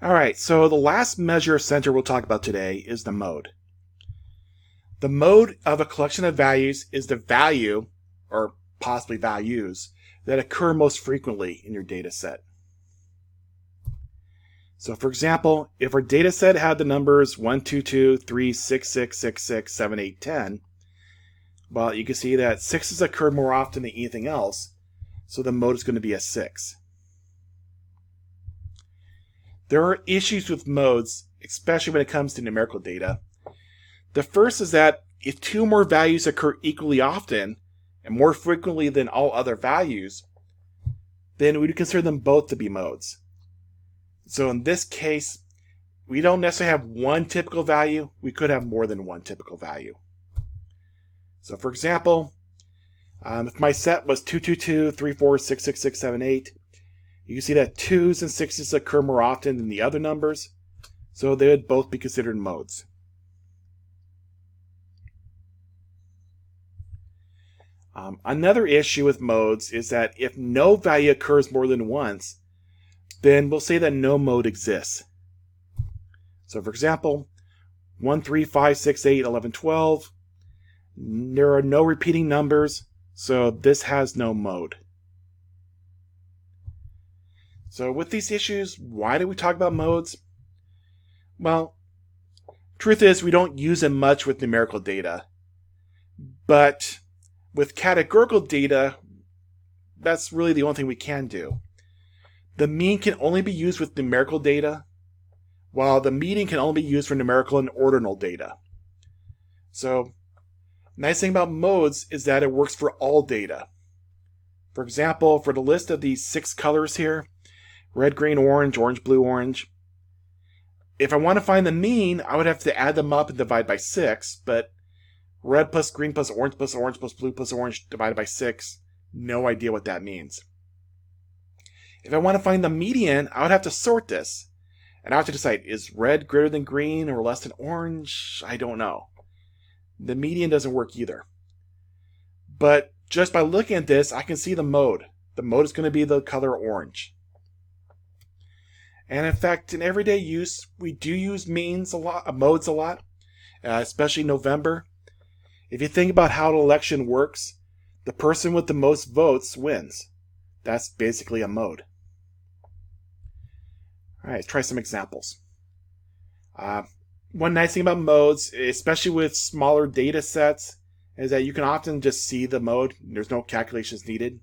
All right, so the last measure center we'll talk about today is the mode. The mode of a collection of values is the value, or possibly values, that occur most frequently in your data set. So for example, if our data set had the numbers 1, 2, 2, 3, 6, 6, 6, 6, 7, 8, 10, well, you can see that 6s occur more often than anything else, so the mode is going to be a 6. There are issues with modes, especially when it comes to numerical data. The first is that if two or more values occur equally often and more frequently than all other values, then we would consider them both to be modes. So in this case, we don't necessarily have one typical value. We could have more than one typical value. So for example, if my set was 2, 2, 2, 3, 4, 6, 6, 6, 7, 8, you can see that 2s and 6s occur more often than the other numbers, so they would both be considered modes. Another issue with modes is that if no value occurs more than once, then we'll say that no mode exists. So for example, 1, 3, 5, 6, 8, 11, 12, there are no repeating numbers, so this has no mode. So with these issues, why do we talk about modes? Well, truth is we don't use them much with numerical data. But with categorical data, that's really the only thing we can do. The mean can only be used with numerical data, while the median can only be used for numerical and ordinal data. So, nice thing about modes is that it works for all data. For example, for the list of these 6 colors here, red, green, orange, orange, blue, orange, if I want to find the mean, I would have to add them up and divide by 6, but red plus green plus orange plus blue plus orange divided by 6, no idea what that means. If I want to find the median, I would have to sort this. And I have to decide, is red greater than green or less than orange? I don't know. The median doesn't work either. But just by looking at this, I can see the mode. The mode is going to be the color orange. And in fact, in everyday use, we do use modes a lot, especially November. If you think about how an election works, the person with the most votes wins. That's basically a mode. All right, let's try some examples. One nice thing about modes, especially with smaller data sets, is that you can often just see the mode. There's no calculations needed.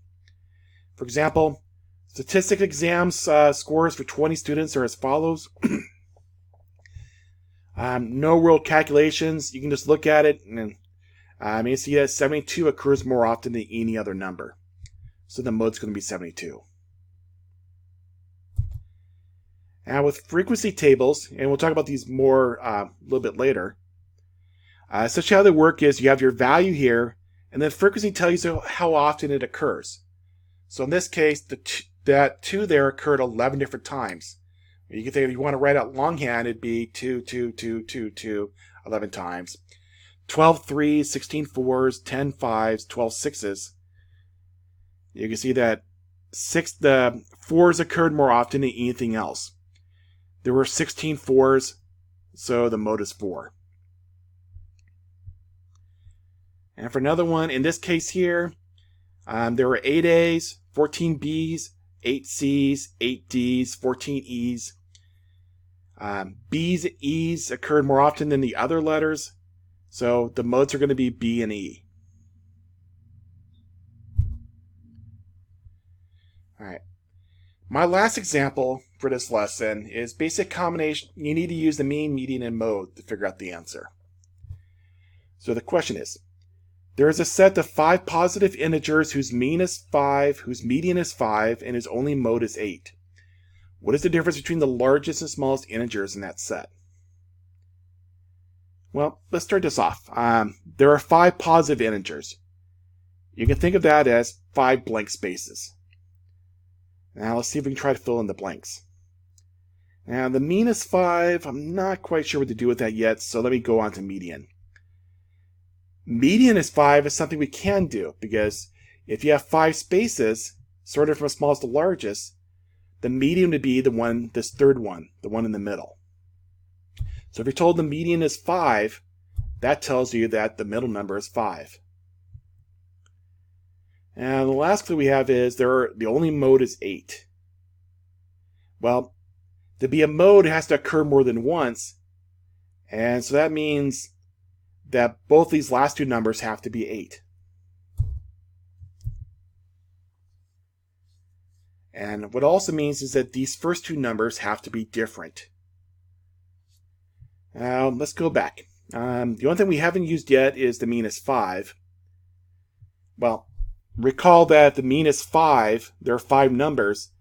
For example, statistics exams scores for 20 students are as follows. No real calculations. You can just look at it and you see that 72 occurs more often than any other number. So the mode's going to be 72. Now with frequency tables, and we'll talk about these more a little bit later, essentially how they work is you have your value here, and then frequency tells you how often it occurs. So in this case, that 2 there occurred 11 different times. You can think if you want to write out longhand, it'd be 2, 2, 2, 2, 2, 11 times. 12 3s, 16 4s, 10 5s, 12 6s. You can see that the 4s occurred more often than anything else. There were 16 4s, so the mode is 4. And for another one, in this case here, there were 8 A's, 14 B's, 8 C's, 8 D's, 14 E's. B's and E's occurred more often than the other letters, so the modes are going to be B and E. All right. My last example for this lesson is basic combination. You need to use the mean, median, and mode to figure out the answer. So the question is, there is a set of 5 positive integers whose mean is 5, whose median is 5, and whose only mode is 8. What is the difference between the largest and smallest integers in that set? Well, let's start this off. There are 5 positive integers. You can think of that as 5 blank spaces. Now let's see if we can try to fill in the blanks. Now the mean is 5. I'm not quite sure what to do with that yet, so let me go on to median. Median is 5 is something we can do, because if you have 5 spaces, sorted from smallest to largest, the median would be this third one, the one in the middle. So if you're told the median is 5, that tells you that the middle number is 5. And the last clue we have is the only mode is 8. Well, to be a mode, it has to occur more than once, and so that means that both these last two numbers have to be 8. And what it also means is that these first two numbers have to be different. Now, let's go back. The only thing we haven't used yet is the mean is 5. Well, recall that the mean is 5. There are 5 numbers.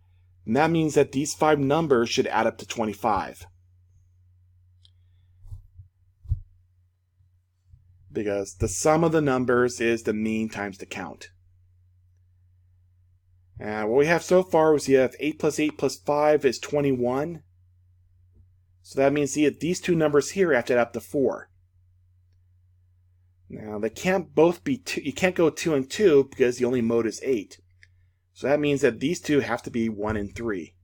And that means that these 5 numbers should add up to 25. Because the sum of the numbers is the mean times the count. And what we have so far is we have 8 plus 8 plus 5 is 21. So that means these two numbers here have to add up to 4. Now they can't both be 2. You can't go 2 and 2 because the only mode is 8. So that means that these two have to be 1 and 3.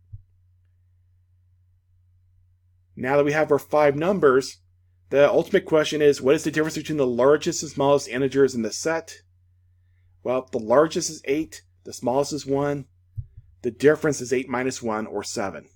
Now that we have our 5 numbers, the ultimate question is, what is the difference between the largest and smallest integers in the set? Well, the largest is 8, the smallest is 1. The difference is 8 minus 1, or 7.